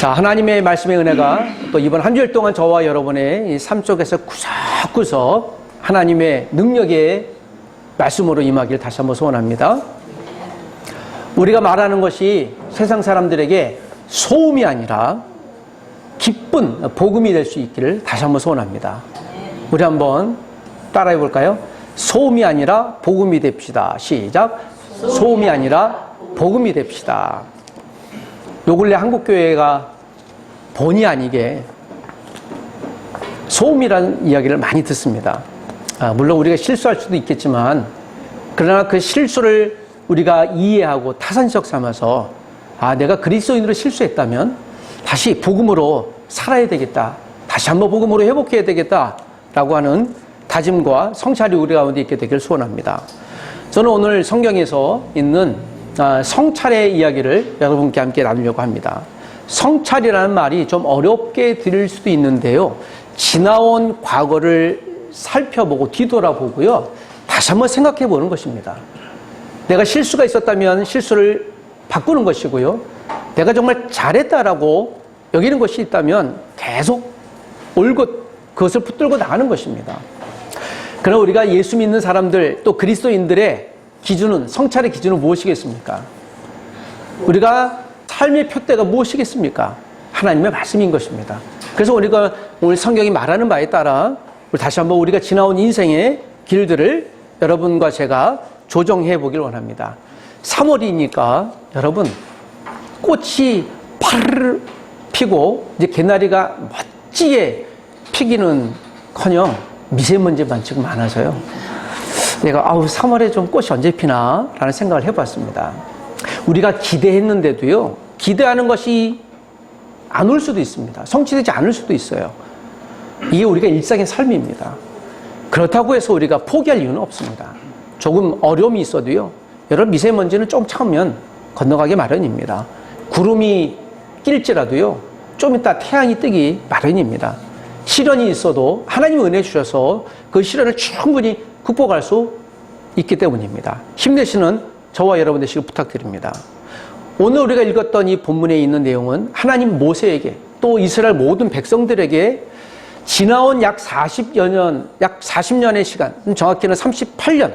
자, 하나님의 말씀의 은혜가 또 이번 한 주일 동안 저와 여러분의 이 삶 속에서 구석구석 하나님의 능력의 말씀으로 임하기를 다시 한번 소원합니다. 우리가 말하는 것이 세상 사람들에게 소음이 아니라 기쁜 복음이 될 수 있기를 다시 한번 소원합니다. 우리 한번 따라해 볼까요? 소음이 아니라 복음이 됩시다. 시작. 소음이 아니라 복음이 됩시다. 요 근래 한국교회가 본의 아니게 소음이라는 이야기를 많이 듣습니다. 물론 우리가 실수할 수도 있겠지만 그러나 그 실수를 우리가 이해하고 타산지석 삼아서 내가 그리스도인으로 실수했다면 다시 복음으로 살아야 되겠다. 다시 한번 복음으로 회복해야 되겠다라고 하는 다짐과 성찰이 우리 가운데 있게 되기를 소원합니다. 저는 오늘 성경에서 있는 성찰의 이야기를 여러분께 함께 나누려고 합니다. 성찰이라는 말이 좀 어렵게 들릴 수도 있는데요. 지나온 과거를 살펴보고 뒤돌아보고요. 다시 한번 생각해 보는 것입니다. 내가 실수가 있었다면 실수를 바꾸는 것이고요. 내가 정말 잘했다라고 여기는 것이 있다면 계속 올곧 그것을 붙들고 나가는 것입니다. 그러나 우리가 예수 믿는 사람들 또 그리스도인들의 기준은 성찰의 기준은 무엇이겠습니까? 우리가 삶의 표대가 무엇이겠습니까? 하나님의 말씀인 것입니다. 그래서 우리가 오늘 성경이 말하는 바에 따라 다시 한번 우리가 지나온 인생의 길들을 여러분과 제가 조정해 보길 원합니다. 3월이니까 여러분 꽃이 파르르 피고 이제 개나리가 멋지게 피기는커녕 미세먼지만 지금 많아서요. 내가 3월에 좀 꽃이 언제 피나? 라는 생각을 해봤습니다. 우리가 기대했는데도요. 기대하는 것이 안 올 수도 있습니다. 성취되지 않을 수도 있어요. 이게 우리가 일상의 삶입니다. 그렇다고 해서 우리가 포기할 이유는 없습니다. 조금 어려움이 있어도요. 여러분 미세먼지는 좀 참으면 건너가기 마련입니다. 구름이 낄지라도요. 좀 이따 태양이 뜨기 마련입니다. 시련이 있어도 하나님 은혜 주셔서 그 시련을 충분히 극복할 수 있기 때문입니다. 힘내시는 저와 여러분 되시길 부탁드립니다. 오늘 우리가 읽었던 이 본문에 있는 내용은 하나님 모세에게 또 이스라엘 모든 백성들에게 지나온 약 40년의 시간, 정확히는 38년,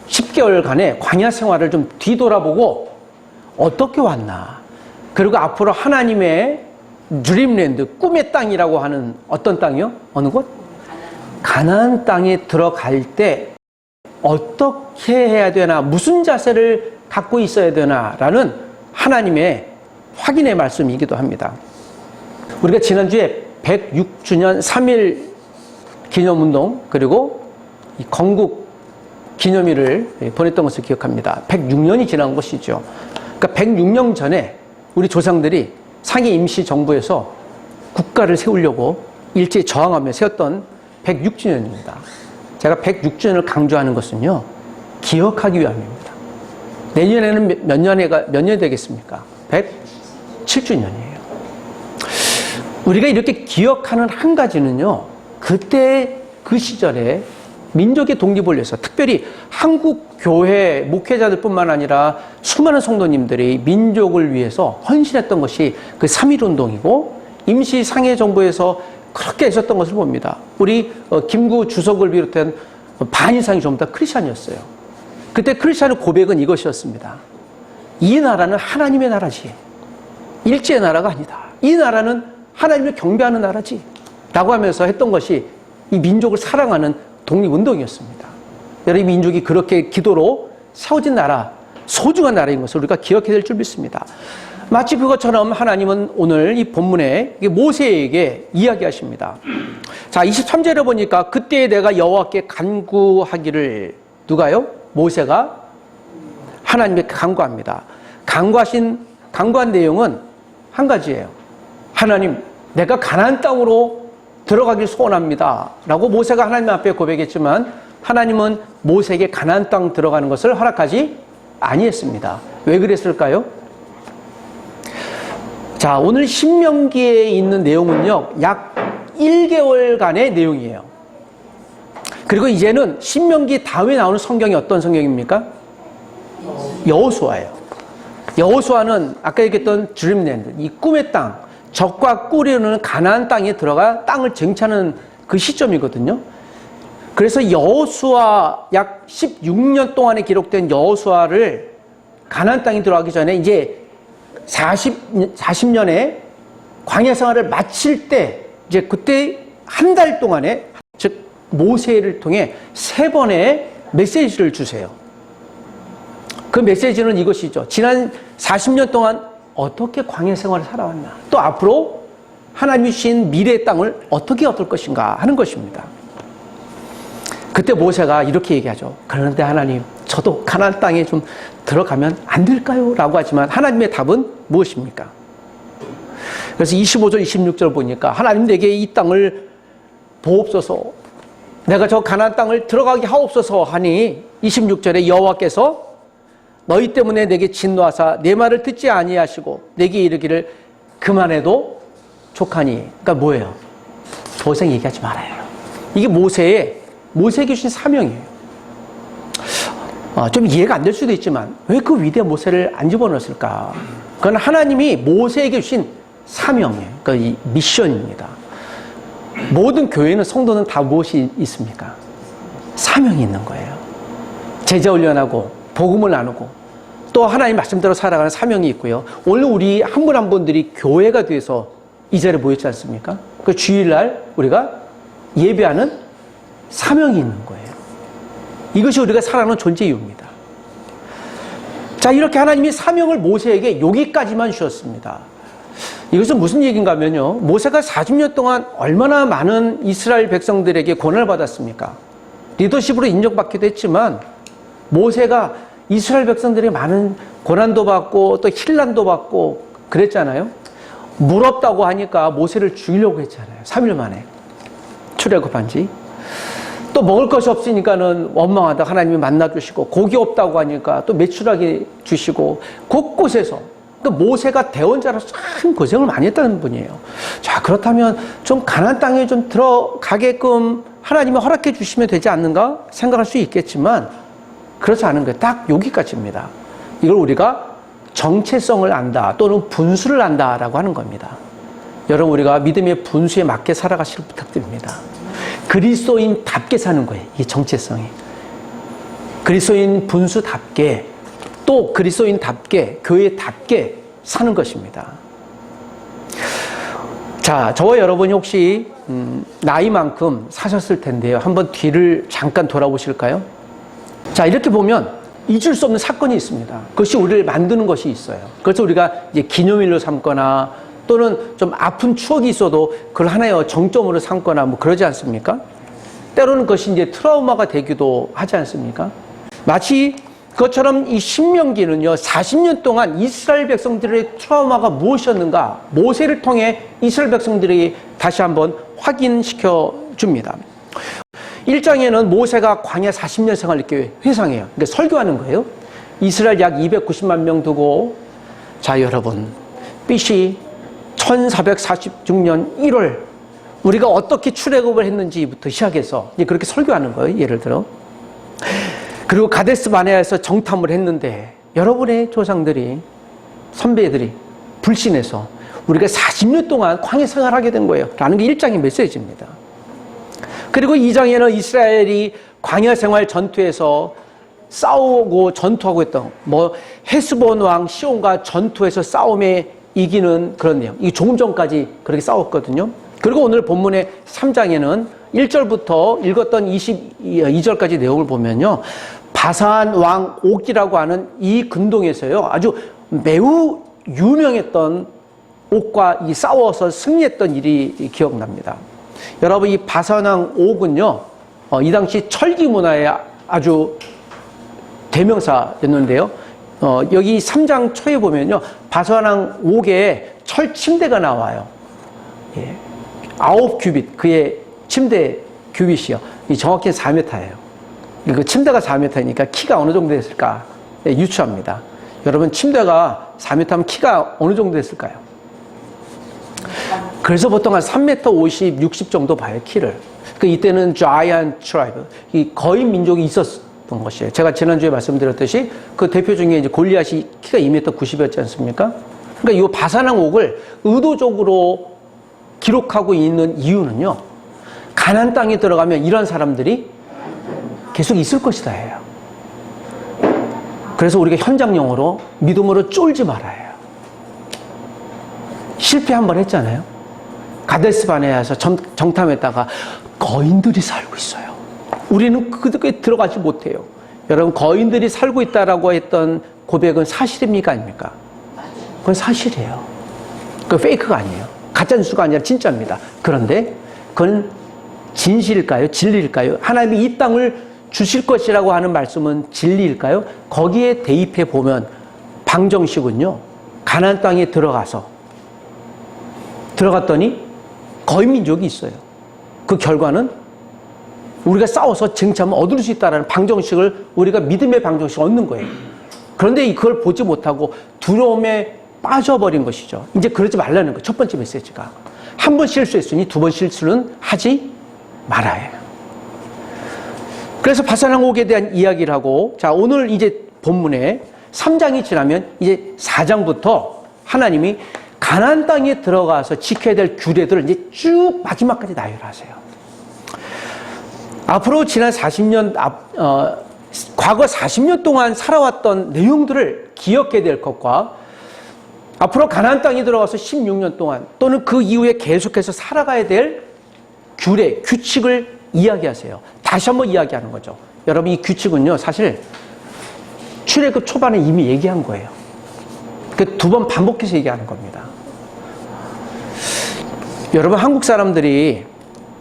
10개월간의 광야 생활을 좀 뒤돌아보고 어떻게 왔나. 그리고 앞으로 하나님의 드림랜드, 꿈의 땅이라고 하는 어떤 땅이요? 어느 곳? 가나안 땅에 들어갈 때 어떻게 해야 되나, 무슨 자세를 갖고 있어야 되나라는 하나님의 확인의 말씀이기도 합니다. 우리가 지난주에 106주년 3.1 기념운동 그리고 이 건국 기념일을 보냈던 것을 기억합니다. 106년이 지난 것이죠. 그러니까 106년 전에 우리 조상들이 상해 임시정부에서 국가를 세우려고 일제히 저항하며 세웠던 106주년입니다. 제가 106주년을 강조하는 것은요. 기억하기 위함입니다. 내년에는 몇 년 되겠습니까? 107주년이에요. 우리가 이렇게 기억하는 한 가지는요. 그때 그 시절에 민족의 독립을 위해서 특별히 한국 교회 목회자들 뿐만 아니라 수많은 성도님들이 민족을 위해서 헌신했던 것이 그 3.1 운동이고 임시 상해 정부에서 그렇게 애썼던 것을 봅니다. 우리 김구 주석을 비롯한 반 이상이 전부 다 크리스찬이었어요. 그때 크리스찬의 고백은 이것이었습니다. 이 나라는 하나님의 나라지. 일제의 나라가 아니다. 이 나라는 하나님을 경배하는 나라지. 라고 하면서 했던 것이 이 민족을 사랑하는 독립운동이었습니다. 여러분, 이 민족이 그렇게 기도로 세워진 나라, 소중한 나라인 것을 우리가 기억해야 될 줄 믿습니다. 마치 그것처럼 하나님은 오늘 이 본문에 모세에게 이야기하십니다. 자, 23절에 보니까 그때 내가 여호와께 간구하기를 누가요? 모세가 하나님께 간구합니다. 간구한 내용은 한 가지예요. 하나님, 내가 가나안 땅으로 들어가길 소원합니다. 라고 모세가 하나님 앞에 고백했지만 하나님은 모세에게 가나안 땅 들어가는 것을 허락하지 아니했습니다. 왜 그랬을까요? 자, 오늘 신명기에 있는 내용은요, 약 1개월간의 내용이에요. 그리고 이제는 신명기 다음에 나오는 성경이 어떤 성경입니까? 여호수아예요. 여호수아는 아까 얘기했던 드림랜드, 이 꿈의 땅, 적과 꿀이 흐르는 가나안 땅에 들어가 땅을 쟁취하는 그 시점이거든요. 그래서 여호수아 약 16년 동안에 기록된 여호수아를 가나안 땅에 들어가기 전에 이제 40년의 광야 생활을 마칠 때 이제 그때 한 달 동안에 즉 모세를 통해 3번의 메시지를 주세요. 그 메시지는 이것이죠. 지난 40년 동안 어떻게 광야 생활을 살아왔나, 또 앞으로 하나님이 주신 미래의 땅을 어떻게 얻을 것인가 하는 것입니다. 그때 모세가 이렇게 얘기하죠. 그런데 하나님, 저도 가나안 땅에 좀 들어가면 안 될까요? 라고 하지만 하나님의 답은 무엇입니까? 그래서 25절, 26절 보니까 하나님 내게 이 땅을 보옵소서, 내가 저 가나안 땅을 들어가게 하옵소서 하니 26절에 여호와께서 너희 때문에 내게 진노하사 내 말을 듣지 아니하시고 내게 이르기를 그만해도 족하니. 그러니까 뭐예요? 더 이상 얘기하지 말아요. 이게 모세에게 주신 사명이에요. 좀 이해가 안 될 수도 있지만 왜 그 위대한 모세를 안 집어넣었을까? 그건 하나님이 모세에게 주신 사명이에요. 그러니까 이 미션입니다. 모든 교회는 성도는 다 무엇이 있습니까? 사명이 있는 거예요. 제자 훈련하고 복음을 나누고 또 하나님 말씀대로 살아가는 사명이 있고요. 오늘 우리 한 분 한 분들이 교회가 돼서 이 자리에 모였지 않습니까? 그 주일날 우리가 예배하는 사명이 있는 거예요. 이것이 우리가 살아가는 존재 이유입니다. 자, 이렇게 하나님이 사명을 모세에게 여기까지만 주셨습니다. 이것은 무슨 얘기인가 하면요, 모세가 40년 동안 얼마나 많은 이스라엘 백성들에게 고난을 받았습니까? 리더십으로 인정받기도 했지만 모세가 이스라엘 백성들이 많은 고난도 받고 또 힐난도 받고 그랬잖아요. 물 없다고 하니까 모세를 죽이려고 했잖아요. 3일 만에 출애굽한 지. 또 먹을 것이 없으니까는 원망하다 하나님이 만나주시고, 고기 없다고 하니까 또 메추라기 주시고, 곳곳에서. 그러니까 모세가 대원자로서 참 고생을 많이 했다는 분이에요. 자, 그렇다면 좀 가나안 땅에 좀 들어가게끔 하나님이 허락해 주시면 되지 않는가 생각할 수 있겠지만 그렇지 않은 거예요. 딱 여기까지입니다. 이걸 우리가 정체성을 안다 또는 분수를 안다라고 하는 겁니다. 여러분, 우리가 믿음의 분수에 맞게 살아가시길 부탁드립니다. 그리스도인답게 사는 거예요. 이 정체성이. 그리스도인 분수답게 또 그리스도인답게 교회답게 사는 것입니다. 자, 저와 여러분이 혹시 나이만큼 사셨을 텐데요. 한번 뒤를 잠깐 돌아보실까요? 자, 이렇게 보면 잊을 수 없는 사건이 있습니다. 그것이 우리를 만드는 것이 있어요. 그래서 우리가 이제 기념일로 삼거나 또는 좀 아픈 추억이 있어도 그걸 하나의 정점으로 삼거나 뭐 그러지 않습니까? 때로는 그것이 이제 트라우마가 되기도 하지 않습니까? 마치 그것처럼 이 신명기는요, 40년 동안 이스라엘 백성들의 트라우마가 무엇이었는가 모세를 통해 이스라엘 백성들이 다시 한번 확인시켜 줍니다. 1장에는 모세가 광야 40년 생활을 이렇게 회상해요. 그러니까 설교하는 거예요. 이스라엘 약 290만 명 두고, 자, 여러분, BC 1446년 1월 우리가 어떻게 출애굽을 했는지부터 시작해서 이제 그렇게 설교하는 거예요. 예를 들어. 그리고 가데스 바네아에서 정탐을 했는데 여러분의 조상들이, 선배들이 불신해서 우리가 40년 동안 광야 생활하게 된 거예요. 라는 게 1장의 메시지입니다. 그리고 2장에는 이스라엘이 광야 생활 전투에서 싸우고 전투하고 했던, 뭐 헤스본 왕 시온과 전투에서 싸움에 이기는 그런 내용. 이 조금 전까지 그렇게 싸웠거든요. 그리고 오늘 본문의 3장에는 1절부터 읽었던 22절까지 내용을 보면요, 바산 왕 옥이라고 하는 이 근동에서요, 아주 매우 유명했던 옥과 이 싸워서 승리했던 일이 기억납니다. 여러분, 이 바산 왕 옥은요, 이 당시 철기 문화의 아주 대명사였는데요. 여기 3장 초에 보면요, 바산 왕 옥에 철 침대가 나와요. 예. 9규빗, 그의 침대 규빗이요. 정확히 4m예요. 그 침대가 4m니까 키가 어느 정도 됐을까? 예, 유추합니다. 여러분, 침대가 4m면 키가 어느 정도 됐을까요? 그래서 보통 한 3m 50, 60 정도 봐요, 키를. 그 이때는 Giant Tribe, 이 거인 민족이 있었던 것이에요. 제가 지난주에 말씀드렸듯이 그 대표 중에 이제 골리앗이 키가 2m 90이었지 않습니까? 그러니까 이 바산왕옥을 의도적으로 기록하고 있는 이유는요, 가나안 땅에 들어가면 이런 사람들이 계속 있을 것이다 해요. 그래서 우리가 현장용어로 믿음으로 쫄지 말아요. 실패 한번 했잖아요. 가데스바네아에서 정탐했다가 거인들이 살고 있어요. 우리는 그게 들어가지 못해요. 여러분, 거인들이 살고 있다라고 했던 고백은 사실입니까, 아닙니까? 그건 사실이에요. 그건 페이크가 아니에요. 가짜뉴스가 아니라 진짜입니다. 그런데 그건 진실일까요? 진리일까요? 하나님이 이 땅을 주실 것이라고 하는 말씀은 진리일까요? 거기에 대입해 보면 방정식은요, 가나안 땅에 들어갔더니 거인 민족이 있어요. 그 결과는 우리가 싸워서 쟁취하면 얻을 수 있다는 방정식을, 우리가 믿음의 방정식을 얻는 거예요. 그런데 그걸 보지 못하고 두려움에 빠져버린 것이죠. 이제 그러지 말라는 거예요. 첫 번째 메시지가. 한 번 실수했으니 두 번 실수는 하지 말아야 해요. 그래서 바산왕옥에 대한 이야기를 하고, 자, 오늘 이제 본문에 3장이 지나면 이제 4장부터 하나님이 가나안 땅에 들어가서 지켜야 될 규례들을 이제 쭉 마지막까지 나열하세요. 앞으로 지난 40년, 과거 40년 동안 살아왔던 내용들을 기억해야 될 것과 앞으로 가나안 땅에 들어가서 16년 동안 또는 그 이후에 계속해서 살아가야 될 규례, 규칙을 이야기하세요. 다시 한번 이야기하는 거죠. 여러분, 이 규칙은요, 사실 출애굽 초반에 이미 얘기한 거예요. 그 두 번 반복해서 얘기하는 겁니다. 여러분, 한국 사람들이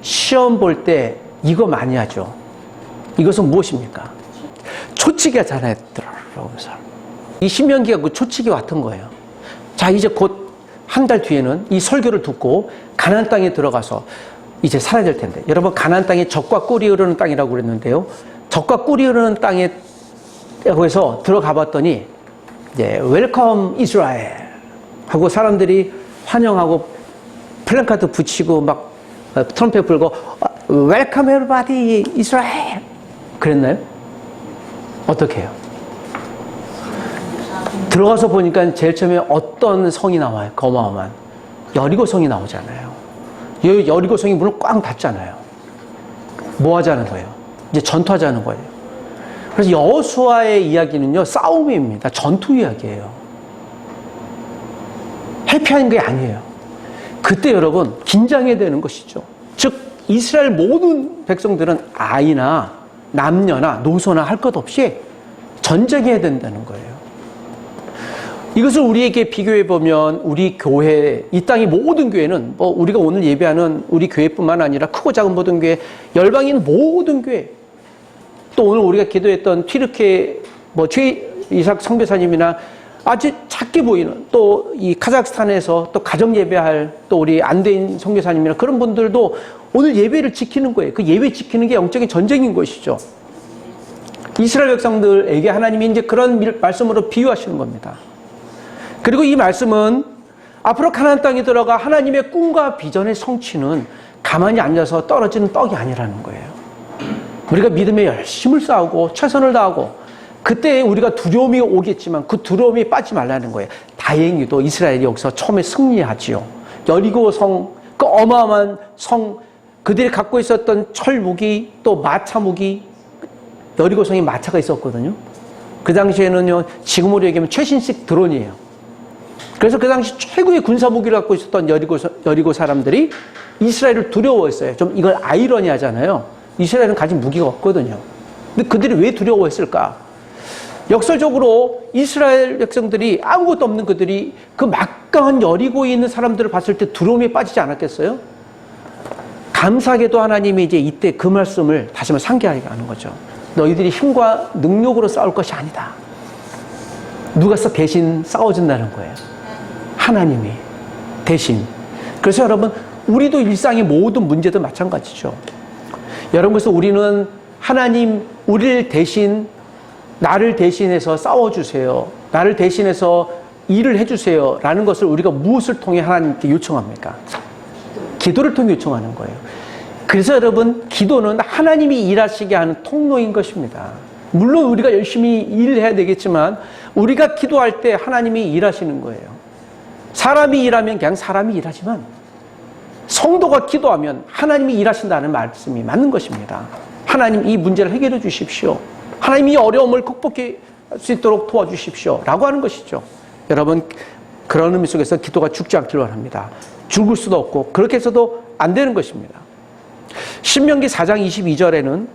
시험 볼 때 이거 많이 하죠. 이것은 무엇입니까? 초치기 하잖아요. 들어오면서. 이 신명기가 그 초치기 같은 거예요. 자, 이제 곧 한 달 뒤에는 이 설교를 듣고 가나안 땅에 들어가서 이제 살아야 될 텐데, 여러분, 가나안 땅에 젖과 꿀이 흐르는 땅이라고 그랬는데요, 젖과 꿀이 흐르는 땅에 거기서 들어가 봤더니 이제 웰컴 이스라엘 하고 사람들이 환영하고 플랜카드 붙이고 막 트럼펫 불고 웰컴 에브리바디 이스라엘 그랬나요? 어떻게 해요? 들어가서 보니까 제일 처음에 어떤 성이 나와요? 어마어마한 여리고 성이 나오잖아요. 여리고 성이 문을 꽝 닫잖아요. 뭐 하자는 거예요? 이제 전투하자는 거예요. 그래서 여호수아의 이야기는요, 싸움입니다. 전투 이야기예요. 해피한 게 아니에요. 그때 여러분, 긴장해야 되는 것이죠. 즉, 이스라엘 모든 백성들은 아이나 남녀나 노소나 할 것 없이 전쟁해야 된다는 거예요. 이것을 우리에게 비교해 보면 우리 교회, 이 땅의 모든 교회는 뭐 우리가 오늘 예배하는 우리 교회뿐만 아니라 크고 작은 모든 교회, 열방인 모든 교회, 또 오늘 우리가 기도했던 튀르키예 최이삭 선교사님이나 아주 작게 보이는 또 이 카자흐스탄에서 또 가정 예배할 또 우리 안대인 선교사님이나 그런 분들도 오늘 예배를 지키는 거예요. 그 예배 지키는 게 영적인 전쟁인 것이죠. 이스라엘 백성들에게 하나님이 이제 그런 말씀으로 비유하시는 겁니다. 그리고 이 말씀은 앞으로 가나안 땅에 들어가 하나님의 꿈과 비전의 성취는 가만히 앉아서 떨어지는 떡이 아니라는 거예요. 우리가 믿음에 열심을 쌓고 최선을 다하고 그때 우리가 두려움이 오겠지만 그 두려움이 빠지지 말라는 거예요. 다행히도 이스라엘이 여기서 처음에 승리하지요. 여리고 성, 그 어마어마한 성, 그들이 갖고 있었던 철 무기 또 마차 무기, 여리고 성에 마차가 있었거든요. 그 당시에는요, 지금으로 얘기하면 최신식 드론이에요. 그래서 그 당시 최고의 군사 무기를 갖고 있었던 여리고 사람들이 이스라엘을 두려워했어요. 좀 이걸 아이러니하잖아요. 이스라엘은 가진 무기가 없거든요. 근데 그들이 왜 두려워했을까? 역설적으로 이스라엘 백성들이 아무것도 없는 그들이 그 막강한 여리고에 있는 사람들을 봤을 때 두려움에 빠지지 않았겠어요? 감사하게도 하나님이 이제 이때 그 말씀을 다시 한번 상기하게 하는 거죠. 너희들이 힘과 능력으로 싸울 것이 아니다. 누가 대신 싸워준다는 거예요. 하나님이 대신. 그래서 여러분, 우리도 일상의 모든 문제도 마찬가지죠. 여러분, 그래서 우리는 하나님, 우리를 대신, 나를 대신해서 싸워주세요. 나를 대신해서 일을 해주세요. 라는 것을 우리가 무엇을 통해 하나님께 요청합니까? 기도를 통해 요청하는 거예요. 그래서 여러분, 기도는 하나님이 일하시게 하는 통로인 것입니다. 물론 우리가 열심히 일해야 되겠지만 우리가 기도할 때 하나님이 일하시는 거예요. 사람이 일하면 그냥 사람이 일하지만 성도가 기도하면 하나님이 일하신다는 말씀이 맞는 것입니다. 하나님 이 문제를 해결해 주십시오. 하나님 이 어려움을 극복할 수 있도록 도와주십시오. 라고 하는 것이죠. 여러분, 그런 의미 속에서 기도가 죽지 않길 바랍니다. 죽을 수도 없고 그렇게 해서도 안 되는 것입니다. 신명기 4장 22절에는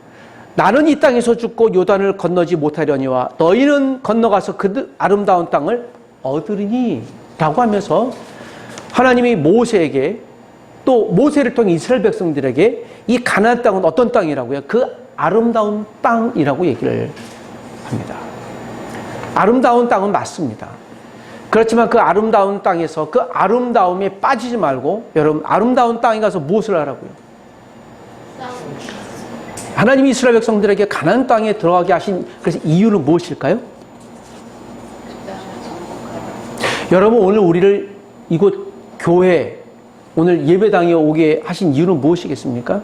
나는 이 땅에서 죽고 요단을 건너지 못하려니와 너희는 건너가서 그 아름다운 땅을 얻으리니 라고 하면서 하나님이 모세에게 또 모세를 통해 이스라엘 백성들에게 이 가나안 땅은 어떤 땅이라고요? 그 아름다운 땅이라고 얘기를 합니다. 아름다운 땅은 맞습니다. 그렇지만 그 아름다운 땅에서 그 아름다움에 빠지지 말고 여러분 아름다운 땅에 가서 무엇을 하라고요? 하나님이 이스라엘 백성들에게 가나안 땅에 들어가게 하신 그래서 이유는 무엇일까요? 여러분 오늘 우리를 이곳 교회 오늘 예배당에 오게 하신 이유는 무엇이겠습니까?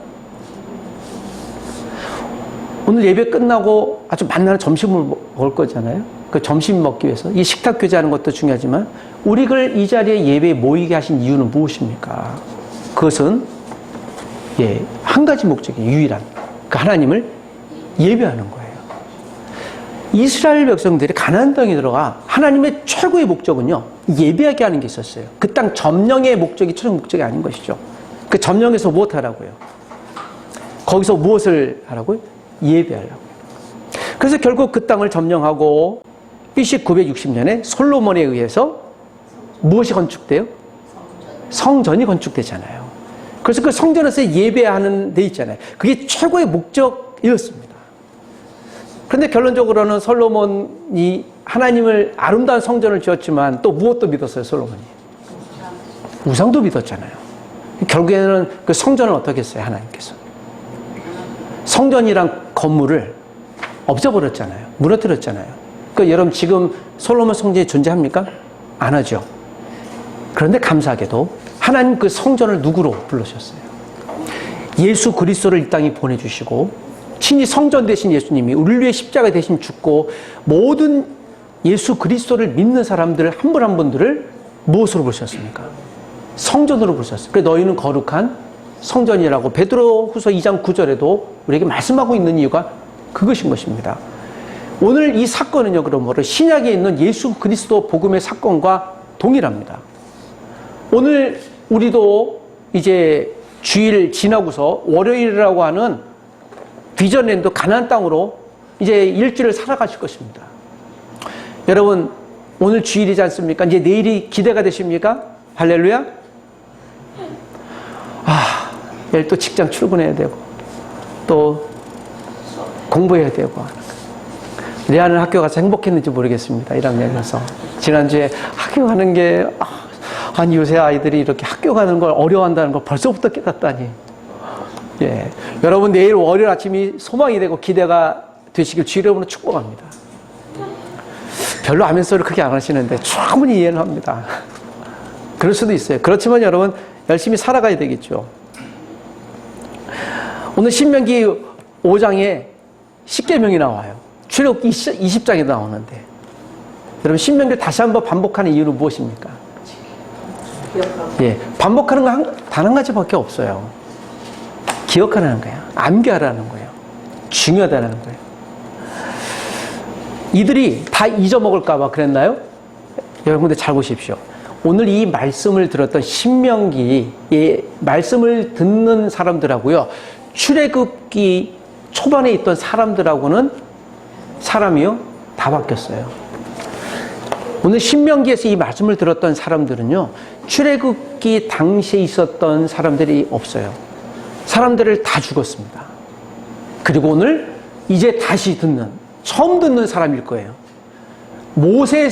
오늘 예배 끝나고 아주 만나는 점심을 먹을 거잖아요. 그 점심 먹기 위해서 이 식탁 교제하는 것도 중요하지만 우리를 이 자리에 예배에 모이게 하신 이유는 무엇입니까? 그것은 한 가지 목적이에요. 유일한 그 하나님을 예배하는 거예요. 이스라엘 백성들이 가나안 땅에 들어가 하나님의 최고의 목적은요 예배하게 하는 게 있었어요. 그 땅 점령의 목적이 최종 목적이 아닌 것이죠. 그 점령에서 무엇 하라고요? 거기서 무엇을 하라고요? 예배하려고요. 그래서 결국 그 땅을 점령하고 BC 960년에 솔로몬에 의해서 무엇이 건축돼요? 성전이 건축되잖아요. 그래서 그 성전에서 예배하는 데 있잖아요. 그게 최고의 목적이었습니다. 그런데 결론적으로는 솔로몬이 하나님을 아름다운 성전을 지었지만 또 무엇도 믿었어요, 솔로몬이? 우상도 믿었잖아요. 결국에는 그 성전을 어떻게 했어요, 하나님께서? 성전이란 건물을 없애버렸잖아요. 무너뜨렸잖아요. 그러니까 여러분 지금 솔로몬 성전이 존재합니까? 안 하죠. 그런데 감사하게도 하나님 그 성전을 누구로 불러주셨어요? 예수 그리스도를 이 땅에 보내주시고 친히 성전 되신 예수님이 우리를 위해 십자가 대신 죽고 모든 예수 그리스도를 믿는 사람들 한 분 한 분들을 무엇으로 부르셨습니까? 성전으로 부르셨어요. 그래서 너희는 거룩한 성전이라고 베드로후서 2장 9절에도 우리에게 말씀하고 있는 이유가 그것인 것입니다. 오늘 이 사건은요, 그러므로 신약에 있는 예수 그리스도 복음의 사건과 동일합니다. 오늘 우리도 이제 주일 지나고서 월요일이라고 하는 비전랜드 가나안 땅으로 이제 일주일을 살아가실 것입니다. 여러분 오늘 주일이지 않습니까? 이제 내일이 기대가 되십니까? 할렐루야. 내일 또 직장 출근해야 되고 또 공부해야 되고 내 아는 학교 가서 행복했는지 모르겠습니다. 1학년에서 지난주에 학교 가는 게 아니 요새 아이들이 이렇게 학교 가는 걸 어려워한다는 걸 벌써부터 깨닫다니. 여러분 내일 월요일 아침이 소망이 되고 기대가 되시길 주의 이름으로 축복합니다. 별로 아멘 소리를 크게 안 하시는데 충분히 이해는 합니다. 그럴 수도 있어요. 그렇지만 여러분 열심히 살아가야 되겠죠. 오늘 신명기 5장에 십계명이 나와요. 출애굽기 20장에 나오는데 여러분 신명기를 다시 한번 반복하는 이유는 무엇입니까? 반복하는 건 단 한 가지밖에 없어요. 기억하라는 거예요. 암기하라는 거예요. 중요하다는 거예요. 이들이 다 잊어먹을까 봐 그랬나요? 여러분들 잘 보십시오. 오늘 이 말씀을 들었던 신명기의 말씀을 듣는 사람들하고요. 출애굽기 초반에 있던 사람들하고는 사람이요 다 바뀌었어요. 오늘 신명기에서 이 말씀을 들었던 사람들은요. 출애굽기 당시에 있었던 사람들이 없어요. 사람들을 다 죽었습니다. 그리고 오늘 이제 다시 듣는 처음 듣는 사람일 거예요. 모세는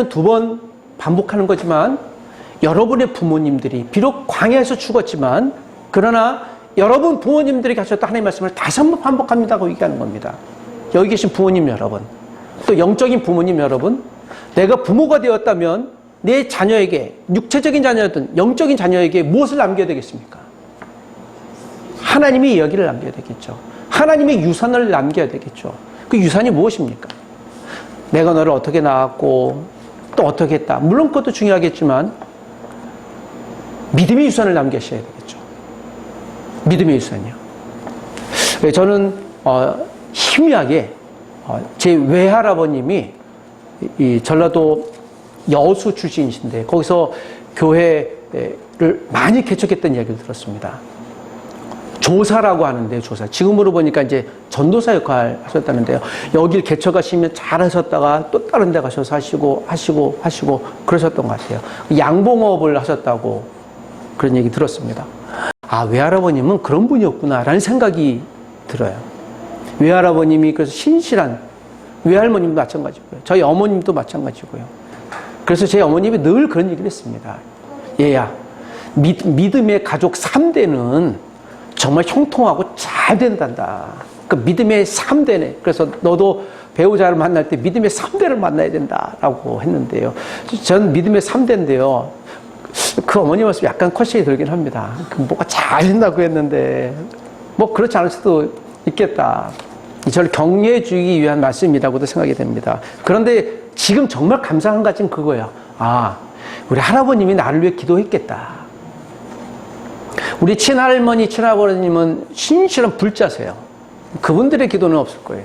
2번 반복하는 거지만 여러분의 부모님들이 비록 광야에서 죽었지만 그러나 여러분 부모님들이 하셨던 하나님의 말씀을 다시 한번 반복합니다고 얘기하는 겁니다. 여기 계신 부모님 여러분, 또 영적인 부모님 여러분, 내가 부모가 되었다면 내 자녀에게 육체적인 자녀든 영적인 자녀에게 무엇을 남겨야 되겠습니까? 하나님의 이야기를 남겨야 되겠죠. 하나님의 유산을 남겨야 되겠죠. 그 유산이 무엇입니까? 내가 너를 어떻게 낳았고 또 어떻게 했다. 물론 그것도 중요하겠지만 믿음의 유산을 남기셔야 되겠죠. 믿음의 유산이요. 저는 희미하게 제 외할아버님이 이 전라도 여수 출신이신데 거기서 교회를 많이 개척했던 이야기를 들었습니다. 조사라고 하는데요, 조사. 지금으로 보니까 이제 전도사 역할 하셨다는데요. 여길 개척하시면 잘 하셨다가 또 다른 데 가셔서 하시고 그러셨던 것 같아요. 양봉업을 하셨다고 그런 얘기 들었습니다. 아, 외할아버님은 그런 분이었구나라는 생각이 들어요. 외할아버님이 그래서 신실한, 외할머님도 마찬가지고요. 저희 어머님도 마찬가지고요. 그래서 제 어머님이 늘 그런 얘기를 했습니다. 얘야, 믿음의 가족 3대는 정말 형통하고 잘 된단다. 그 믿음의 3대네. 그래서 너도 배우자를 만날 때 믿음의 3대를 만나야 된다라고 했는데요. 전 믿음의 3대인데요. 그 어머니 말씀 약간 컷이 들긴 합니다. 뭐가 잘 된다고 했는데 뭐 그렇지 않을 수도 있겠다. 저를 격려해 주기 위한 말씀이라고도 생각이 됩니다. 그런데 지금 정말 감사한 가지는 그거예요. 아, 우리 할아버님이 나를 위해 기도했겠다. 우리 친할머니, 친아버님은 신실한 불자세요. 그분들의 기도는 없을 거예요.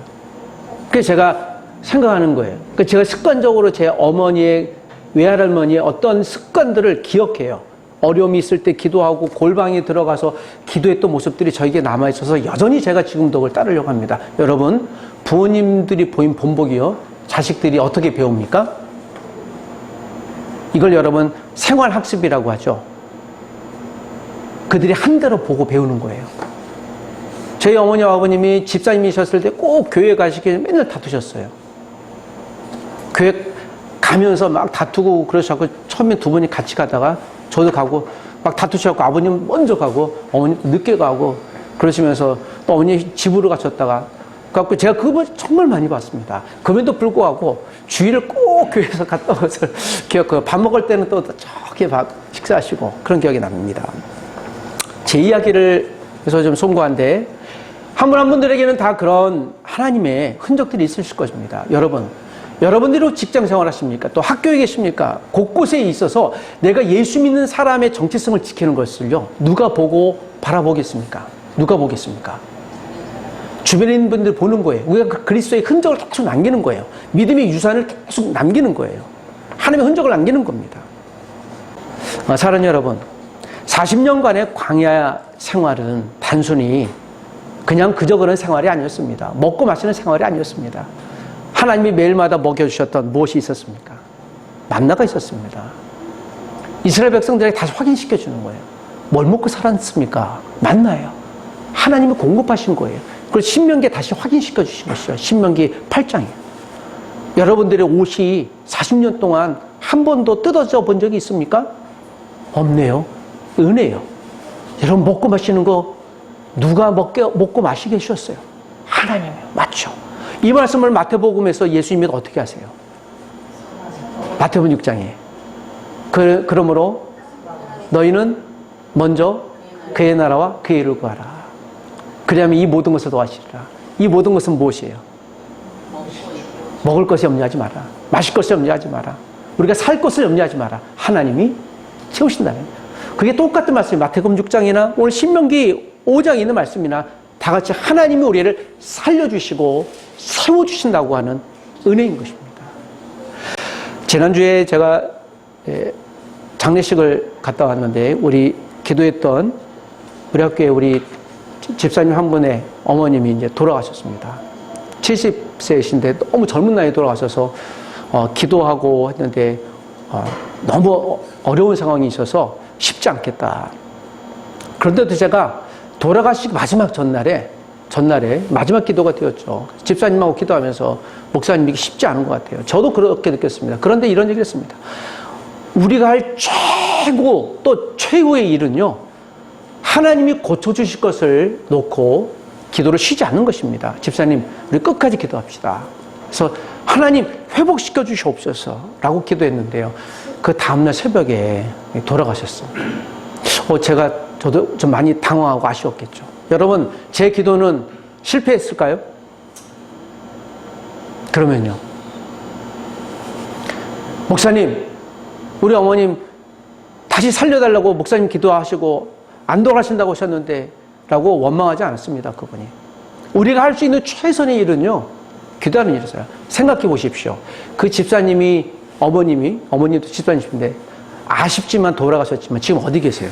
그래서 제가 생각하는 거예요. 제가 습관적으로 제 어머니의, 외할머니의 어떤 습관들을 기억해요. 어려움이 있을 때 기도하고 골방에 들어가서 기도했던 모습들이 저에게 남아있어서 여전히 제가 지금도 그걸 따르려고 합니다. 여러분, 부모님들이 보인 본보기요, 자식들이 어떻게 배웁니까? 이걸 여러분 생활학습이라고 하죠. 그들이 한 대로 보고 배우는 거예요. 저희 어머니와 아버님이 집사님이셨을 때 꼭 교회 가시기 전에 맨날 다투셨어요. 교회 가면서 막 다투고 그러셔서 처음에 두 분이 같이 가다가 저도 가고 막 다투셔서 아버님 먼저 가고 어머니 늦게 가고 그러시면서 또 어머니 집으로 가셨다가 그래갖고 제가 그걸 정말 많이 봤습니다. 그럼에도 불구하고 주일을 꼭 교회에서 갔다 와서 기억해요. 밥 먹을 때는 또 저기 식사하시고 그런 기억이 납니다. 제 이야기를 해서 좀 송구한데 한 분 한 분들에게는 다 그런 하나님의 흔적들이 있으실 것입니다. 여러분들이 직장 생활 하십니까? 또 학교에 계십니까? 곳곳에 있어서 내가 예수 믿는 사람의 정체성을 지키는 것을요, 누가 보고 바라보겠습니까? 누가 보겠습니까? 주변에 있는 분들 보는 거예요. 우리가 그 그리스도의 흔적을 계속 남기는 거예요. 믿음의 유산을 계속 남기는 거예요. 하나님의 흔적을 남기는 겁니다. 사랑하는 여러분, 40년간의 광야 생활은 단순히 그냥 그저 그런 생활이 아니었습니다. 먹고 마시는 생활이 아니었습니다. 하나님이 매일마다 먹여주셨던 무엇이 있었습니까? 만나가 있었습니다. 이스라엘 백성들에게 다시 확인시켜주는 거예요. 뭘 먹고 살았습니까? 만나예요. 하나님이 공급하신 거예요. 그리고 신명기에 다시 확인시켜 주신 것이죠. 신명기 8장이에요. 여러분들의 옷이 40년 동안 한 번도 뜯어져 본 적이 있습니까? 없네요. 은혜요. 여러분 먹고 마시는 거 누가 먹고 마시게 해주셨어요? 하나님이요. 맞죠? 이 말씀을 마태복음에서 예수님이 어떻게 하세요? 마태복음 6장에 그러므로 너희는 먼저 그의 나라와 그의 의를 구하라. 그리하면 이 모든 것을 더하시리라. 이 모든 것은 무엇이에요? 먹을 것이 염려하지 마라. 마실 것이 염려하지 마라. 우리가 살 것을 염려하지 마라. 하나님이 채우신다는 거예요. 그게 똑같은 말씀이 마태복음 6장이나 오늘 신명기 5장에 있는 말씀이나 다 같이 하나님이 우리를 살려주시고 세워주신다고 하는 은혜인 것입니다. 지난주에 제가 장례식을 갔다 왔는데 우리 기도했던 우리 학교에 우리 집사님 한 분의 어머님이 이제 돌아가셨습니다. 70세이신데 너무 젊은 나이에 돌아가셔서 기도하고 했는데 너무 어려운 상황이 있어서 쉽지 않겠다. 그런데도 제가 돌아가시기 마지막 전날에 마지막 기도가 되었죠. 집사님하고 기도하면서 목사님 이게 쉽지 않은 것 같아요. 저도 그렇게 느꼈습니다. 그런데 이런 얘기를 했습니다. 우리가 할 최고 또 최후의 일은요, 하나님이 고쳐주실 것을 놓고 기도를 쉬지 않는 것입니다. 집사님, 우리 끝까지 기도합시다. 그래서 하나님 회복시켜 주시옵소서 라고 기도했는데요. 그 다음날 새벽에 돌아가셨어요. 저도 좀 많이 당황하고 아쉬웠겠죠. 여러분, 제 기도는 실패했을까요? 그러면요. 목사님, 우리 어머님 다시 살려달라고 목사님 기도하시고 안 돌아가신다고 하셨는데 라고 원망하지 않았습니다. 그분이. 우리가 할 수 있는 최선의 일은요, 기도하는 일이었어요. 생각해 보십시오. 그 집사님이, 어머님도 집사님이신데 아쉽지만 돌아가셨지만 지금 어디 계세요?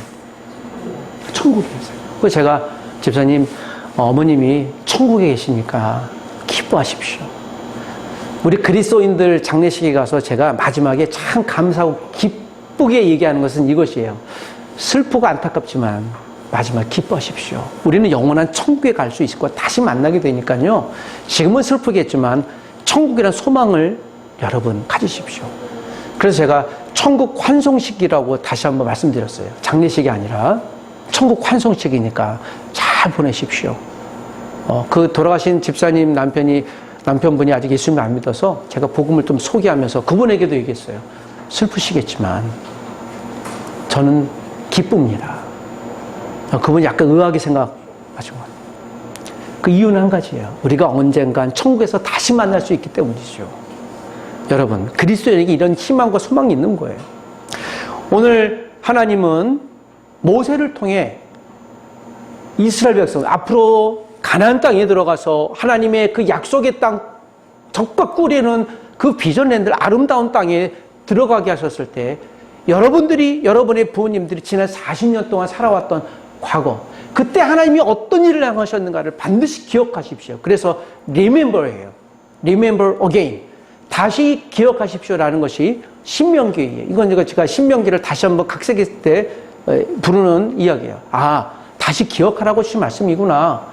천국에 계세요. 그래서 제가 집사님, 어머님이 천국에 계시니까 기뻐하십시오. 우리 그리스도인들 장례식에 가서 제가 마지막에 참 감사하고 기쁘게 얘기하는 것은 이것이에요. 슬프고 안타깝지만 마지막 기뻐하십시오. 우리는 영원한 천국에 갈 수 있을 거야. 다시 만나게 되니까요. 지금은 슬프겠지만 천국이라는 소망을 여러분 가지십시오. 그래서 제가 천국 환송식이라고 다시 한번 말씀드렸어요. 장례식이 아니라 천국 환송식이니까 잘 보내십시오. 그 돌아가신 집사님 남편분이 아직 예수님을 안 믿어서 제가 복음을 좀 소개하면서 그분에게도 얘기했어요. 슬프시겠지만 저는 기쁩니다. 그분이 약간 의아하게 생각하신 것 같아요. 그 이유는 한 가지예요. 우리가 언젠간 천국에서 다시 만날 수 있기 때문이죠. 여러분, 그리스도인에게 이런 희망과 소망이 있는 거예요. 오늘 하나님은 모세를 통해 이스라엘 백성, 앞으로 가나안 땅에 들어가서 하나님의 그 약속의 땅, 적과 꿀이는 그 비전랜드 아름다운 땅에 들어가게 하셨을 때 여러분의 부모님들이 지난 40년 동안 살아왔던 과거, 그때 하나님이 어떤 일을 행하셨는가를 반드시 기억하십시오. 그래서 remember예요. remember again. 다시 기억하십시오라는 것이 신명기예요. 이건 제가 신명기를 다시 한번 각색했을 때 부르는 이야기예요. 아, 다시 기억하라고 주신 말씀이구나.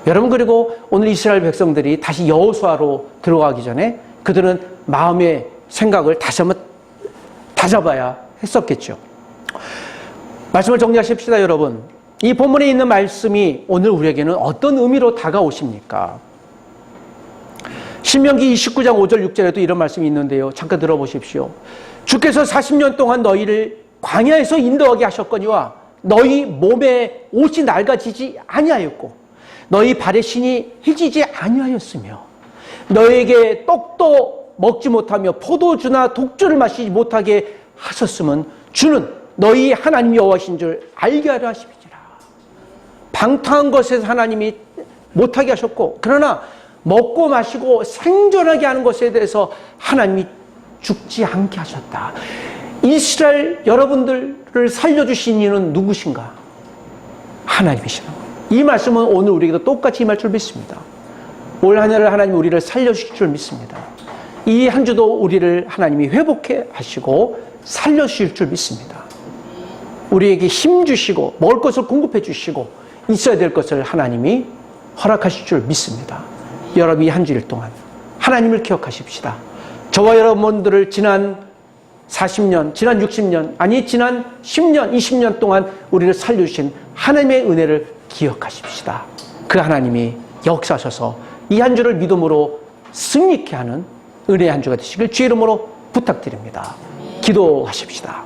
여러분, 그리고 오늘 이스라엘 백성들이 다시 여호수아로 들어가기 전에 그들은 마음의 생각을 다시 한번 다잡아야 했었겠죠. 말씀을 정리하십시다, 여러분. 이 본문에 있는 말씀이 오늘 우리에게는 어떤 의미로 다가오십니까? 신명기 29장 5절 6절에도 이런 말씀이 있는데요. 잠깐 들어보십시오. 주께서 40년 동안 너희를 광야에서 인도하게 하셨거니와 너희 몸에 옷이 낡아지지 아니하였고 너희 발에 신이 희지지 아니하였으며 너희에게 떡도 먹지 못하며 포도주나 독주를 마시지 못하게 하셨으면 주는 너희 하나님 여호와신 줄 알게 하려 하십니라. 방탕한 것에서 하나님이 못하게 하셨고, 그러나 먹고 마시고 생존하게 하는 것에 대해서 하나님이 죽지 않게 하셨다. 이스라엘 여러분들을 살려주신 이는 누구신가? 하나님이시라. 이 말씀은 오늘 우리에게도 똑같이 임할 줄 믿습니다. 올 한 해를 하나님이 우리를 살려주실 줄 믿습니다. 이 한 주도 우리를 하나님이 회복해 하시고 살려주실 줄 믿습니다. 우리에게 힘 주시고 먹을 것을 공급해 주시고 있어야 될 것을 하나님이 허락하실 줄 믿습니다. 여러분, 이 한 주일 동안 하나님을 기억하십시다. 저와 여러분들을 지난 40년, 지난 60년, 아니 지난 10년, 20년 동안 우리를 살려주신 하나님의 은혜를 기억하십시다. 그 하나님이 역사하셔서 이 한 주를 믿음으로 승리케 하는 은혜의 한 주가 되시길 주의 이름으로 부탁드립니다. 기도하십시다.